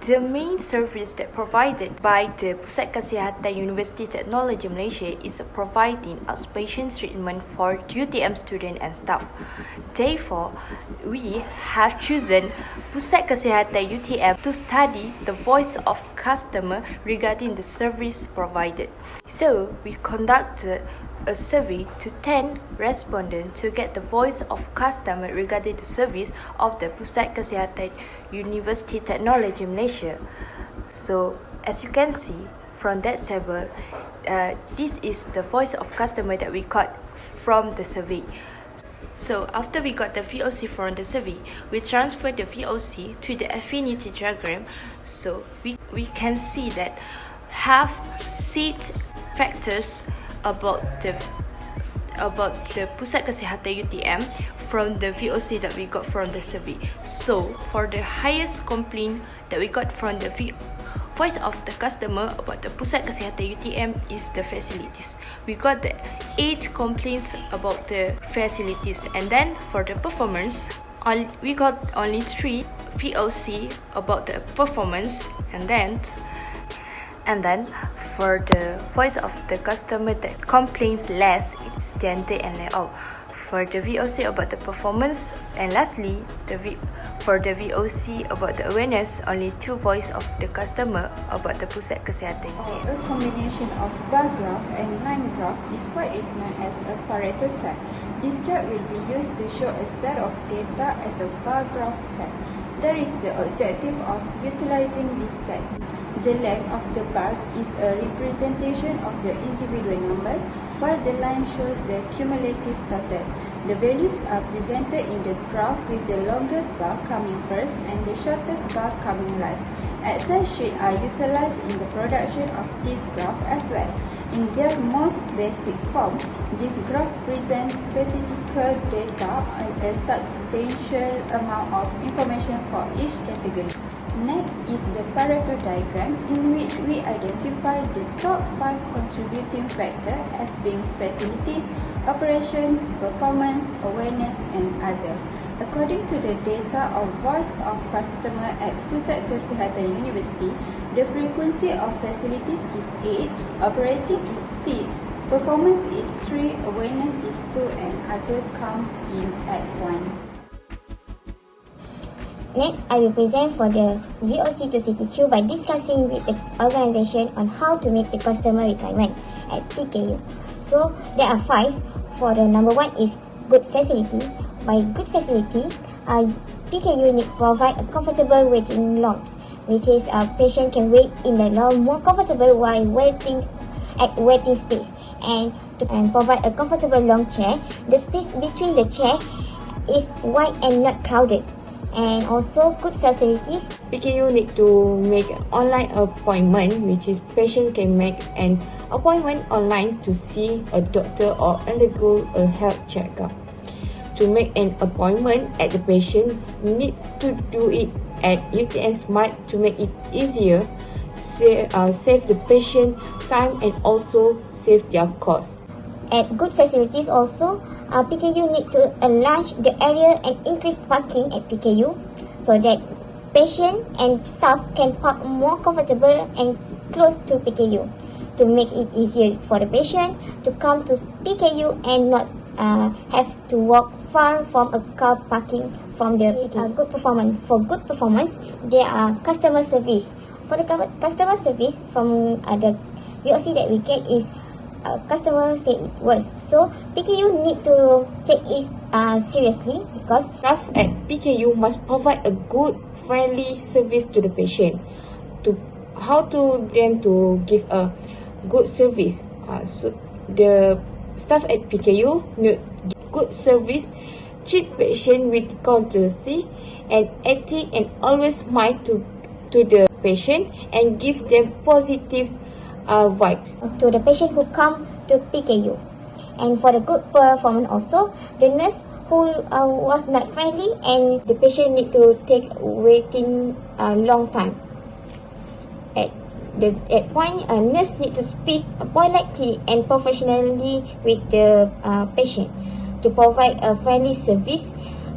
The main service that provided by the Pusat Kesihatan University Technology Malaysia is providing outpatient treatment for UTM students and staff. Therefore, we have chosen Pusat Kesihatan UTM to study the voice of customer regarding the service provided. So, we conducted a survey to 10 respondents to get the voice of customer regarding the service of the Pusat Kesihatan University Technology Malaysia. So, as you can see from that table, this is the voice of customer that we got from the survey. So, after we got the VOC from the survey, we transferred the VOC to the affinity diagram. So, we can see that have 6 factors about the Pusat Kesihatan UTM from the VOC that we got from the survey. So, for the highest complaint that we got from the voice of the customer about the Pusat Kesihatan UTM is the facilities. We got the 8 complaints about the facilities, and then for the performance, we got only 3 VOC about the performance, and then for the voice of the customer that complains less, it's gender and layout. For the VOC about the performance, and lastly, for the VOC about the awareness, only 2 voice of the customer about the Pusat Kesihatan. A combination of bar graph and line graph is what is known as a Pareto chart. This chart will be used to show a set of data as a bar graph chart. There is the objective of utilizing this chart. The length of the bars is a representation of the individual numbers, while the line shows the cumulative total. The values are presented in the graph with the longest bar coming first and the shortest bar coming last. Excel sheets are utilized in the production of this graph as well. In their most basic form, this graph presents statistical data and a substantial amount of information for each category. Next is the Pareto diagram, in which we identify the top 5 contributing factors as being facilities, operation, performance, awareness, and other. According to the data of voice of customer at Pusat Kesihatan University, the frequency of facilities is 8, operating is 6, performance is 3, awareness is 2, and other comes in at 1. Next, I will present for the VOC to CTQ by discussing with the organization on how to meet the customer requirement at PKU. So, there are 5. For the number 1 is good facility. By good facility, PKU need provide a comfortable waiting long, which is a patient can wait in the long more comfortable while waiting at waiting space, and provide a comfortable long chair. The space between the chair is wide and not crowded. And also good facilities. PKU need to make an online appointment, which is patient can make an appointment online to see a doctor or undergo a health checkup. To make an appointment at the patient, need to do it at UTM Smart to make it easier, save the patient time and also save their cost. At good facilities also, PKU need to enlarge the area and increase parking at PKU so that patient and staff can park more comfortable and close to PKU to make it easier for the patient to come to PKU and not have to walk far from a car parking from the PKU. Good performance. For good performance, there are customer service. For the customer service from the VOC that we get is customer say it works. So PKU need to take it seriously because Staff at PKU must provide a good, friendly service to the patient. How to give a good service? So the staff at PKU need good service, treat patient with courtesy and ethic, and always smile to the patient and give them positive vibes to the patient who come to PKU. And for the good performance also, the nurse who was not friendly and the patient need to take waiting a long time. At point, a nurse need to speak politely and professionally with the patient to provide a friendly service.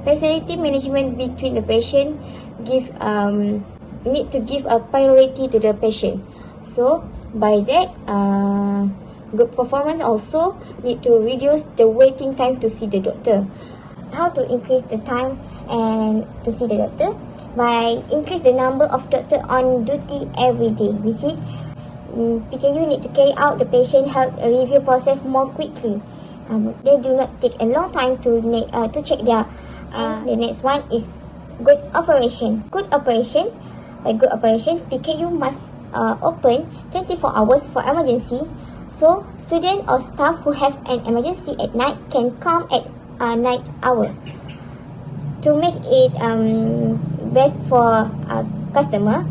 Facility management between the patient give a priority to the patient. So by that, good performance also need to reduce the waiting time to see the doctor. How to increase the time and to see the doctor? By increase the number of doctor on duty every day, which is PKU need to carry out the patient health review process more quickly. They do not take a long time to check their. The next one is good operation. By good operation, PKU must open 24 hours for emergency. So student or staff who have an emergency at night can come at night hour. To make it best for customer,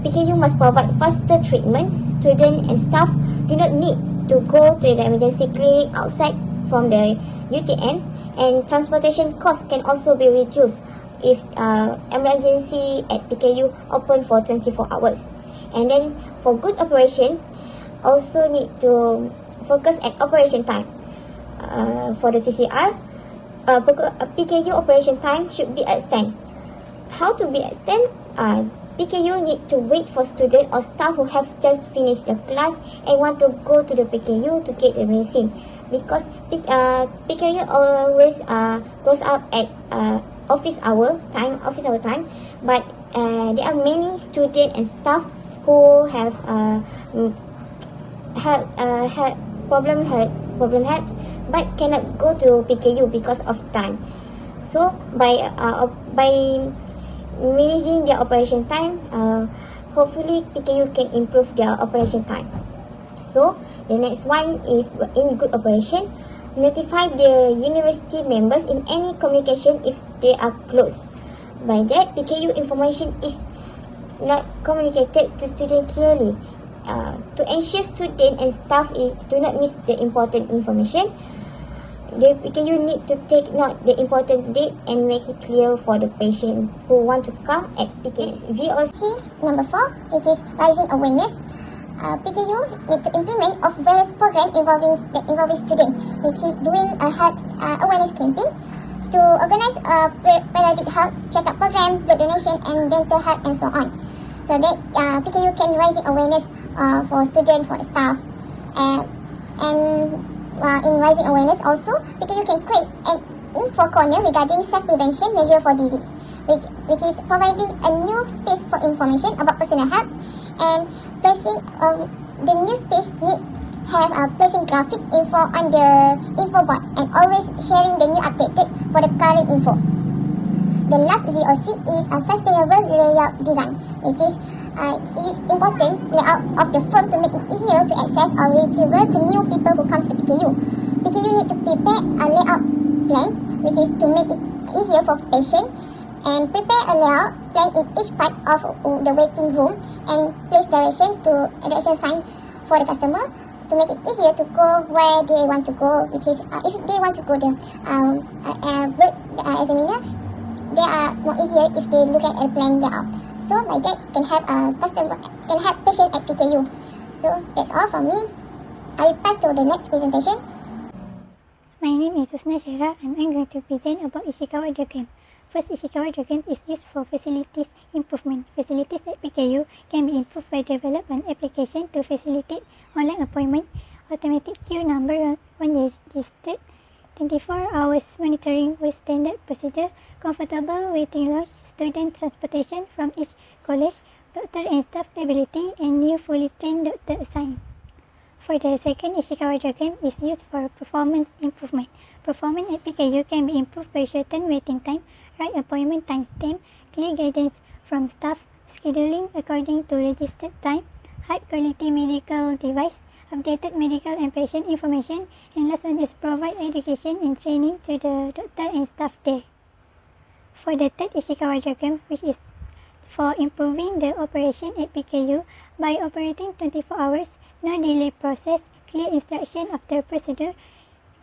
PKU must provide faster treatment. Students and staff do not need to go to the emergency clinic outside from the UTM, and transportation costs can also be reduced if emergency at PKU open for 24 hours. And then for good operation, also need to focus at operation time. For the CCR, PKU operation time should be extended. How to be extended? PKU need to wait for student or staff who have just finished the class and want to go to the PKU to get the medicine, because PKU always close up at office hour time. But there are many student and staff who have had problem health but cannot go to PKU because of time. So by managing their operation time, hopefully PKU can improve their operation time. So the next one is in good operation. Notify the university members in any communication if they are closed. By that, PKU information is not communicated to students clearly. To ensure students and staff do not miss the important information, the PKU need to take note the important date and make it clear for the patient who want to come at PKU. VOC number 4, which is raising awareness. PKU need to implement of various programs involving students, which is doing a health awareness campaign, to organize a periodic health checkup program, blood donation, and dental health, and so on. So that PKU can raise awareness for students, for the staff, and in raising awareness also, PKU can create an info corner regarding self-prevention measure for disease, which is providing a new space for information about personal health, and placing the new space need have placing graphic info on the info board, and always sharing the new updated for the current info. The last VOC is a sustainable layout design, which is it is important layout of the form to make it easier to access or retrieval to new people who come to the PKU. PKU need to prepare a layout plan, which is to make it easier for patient, and prepare a layout plan in each part of the waiting room, and place direction sign for the customer to make it easier to go where they want to go, which is if they want to go the blood examiner, they are more easier if they look at a plan layout. So by that can help patient at PKU. So that's all from me. I will pass to the next presentation. My name is Usna Shara, and I'm going to present about Ishikawa diagram. First, Ishikawa diagram is used for facilities improvement. Facilities at PKU can be improved by developing an application to facilitate online appointment, automatic queue number when registered, 24 hours monitoring with standard procedure, comfortable waiting lodge, student transportation from each college, doctor and staff stability, and new fully trained doctor assigned. For the second, Ishikawa diagram is used for performance improvement. Performance at PKU can be improved by shortened waiting time, right appointment timestamp, clear guidance from staff, scheduling according to registered time, high quality medical device, updated medical and patient information, and last one is provide education and training to the doctor and staff there. For the third Ishikawa diagram, which is for improving the operation at PKU by operating 24 hours, no delay process, clear instruction of the procedure,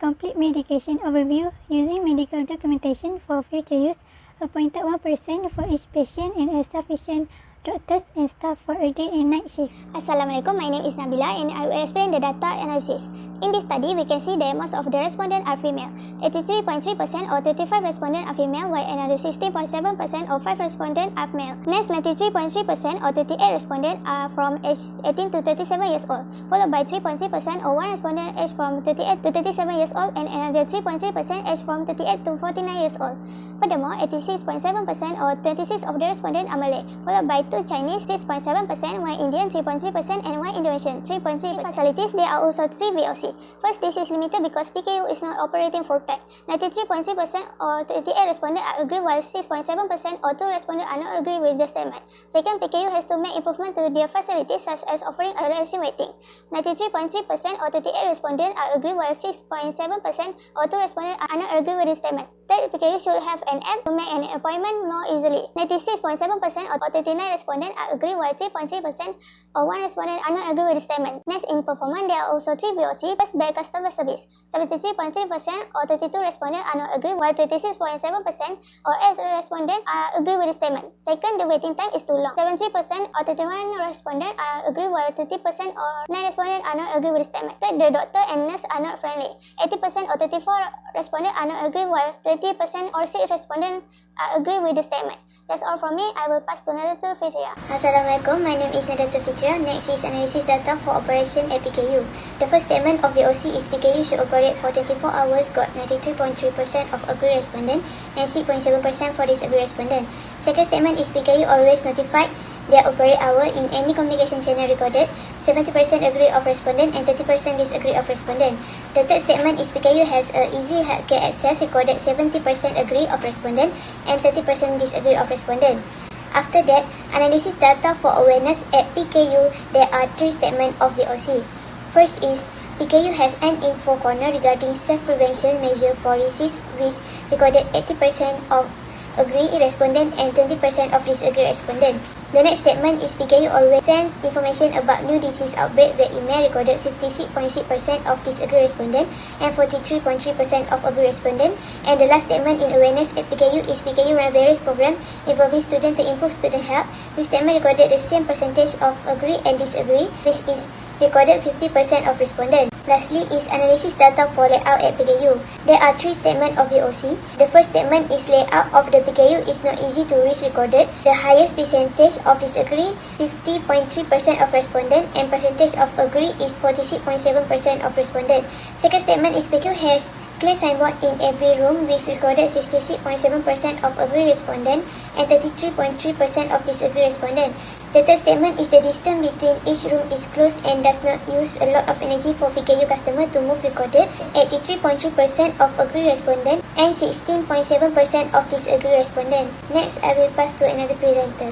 complete medication overview, using medical documentation for future use, appointed one person for each patient, and a sufficient doctors and staff for a day and night shift. Assalamualaikum, my name is Nabila and I will explain the data analysis. In this study, we can see that most of the respondents are female. 83.3% or 35 respondents are female, while another 16.7% or 5 respondents are male. Next, 93.3% or 38 respondents are from age 18 to 37 years old, followed by 3.3% or 1 respondent aged from 38 to 37 years old and another 3.3% aged from 38 to 49 years old. Furthermore, 86.7% or 26 of the respondents are Malay, followed by 2 Chinese 6.7%, 1 Indian 3.3% and 1 Indonesian 3.3%. Facilities, there are also 3 VOC. First, this is limited because PKU is not operating full time. 93.3% or 38 respondents are agree, while 6.7% or 2 respondents are not agree with the statement. Second, PKU has to make improvement to their facilities such as offering a relaxing waiting. 93.3% or 38 respondents are agree, while 6.7% or 2 respondents are not agree with the statement. Third, PKU should have an app to make an appointment more easily. 96.7% or 39 respondents are agree, while 3.3% or 1 respondent are not agree with the statement. Next, in performance, there are also 3 VOC. First, bad customer service. 73.3% or 32 respondents are not agree, while 26.7% or 8 respondents are agree with the statement. Second, the waiting time is too long. 73% or 31 respondents are agree, while 30% or 9 respondents are not agree with the statement. Third, the doctor and nurse are not friendly. 80% or 34 respondents are not agree, while 30% or 6 respondents are agree with the statement. That's all from me. I will pass to Nadatul Fitria. Assalamualaikum, my name is Nadatul Fitria. Next is analysis data for operation at PKU. The first statement of VOC is PKU should operate for 24 hours, got 93.3% of agree respondent and 6.7% for disagree respondent. Second statement is PKU always notified their operate hour in any communication channel recorded, 70% agree of respondent and 30% disagree of respondent. The third statement is PKU has a easy healthcare access, recorded 70% agree of respondent and 30% disagree of respondent. After that, analysis data for awareness at PKU, there are 3 statements of VOC. First is PKU has an info corner regarding self-prevention measure for disease, which recorded 80% of agree respondent and 20% of disagree respondent. The next statement is PKU always sends information about new disease outbreak via email, recorded 56.6% of disagree respondent and 43.3% of agree respondent. And the last statement in awareness at PKU is PKU run various programs involving students to improve student health. This statement recorded the same percentage of agree and disagree, which is recorded 50% of respondents. Lastly is analysis data for layout at PKU. There are 3 statements of VOC. The first statement is layout of the PKU is not easy to reach, recorded the highest percentage of disagree, 50.3% of respondent, and percentage of agree is 46.7% of respondent. Second statement is PKU has clear signboard in every room, which recorded 66.7% of agree respondent and 33.3% of disagree respondent. The third statement is the distance between each room is close and does not use a lot of energy for PKU customer to move, recorded 83.3% of agree respondent and 16.7% of disagree respondent. Next, I will pass to another presenter.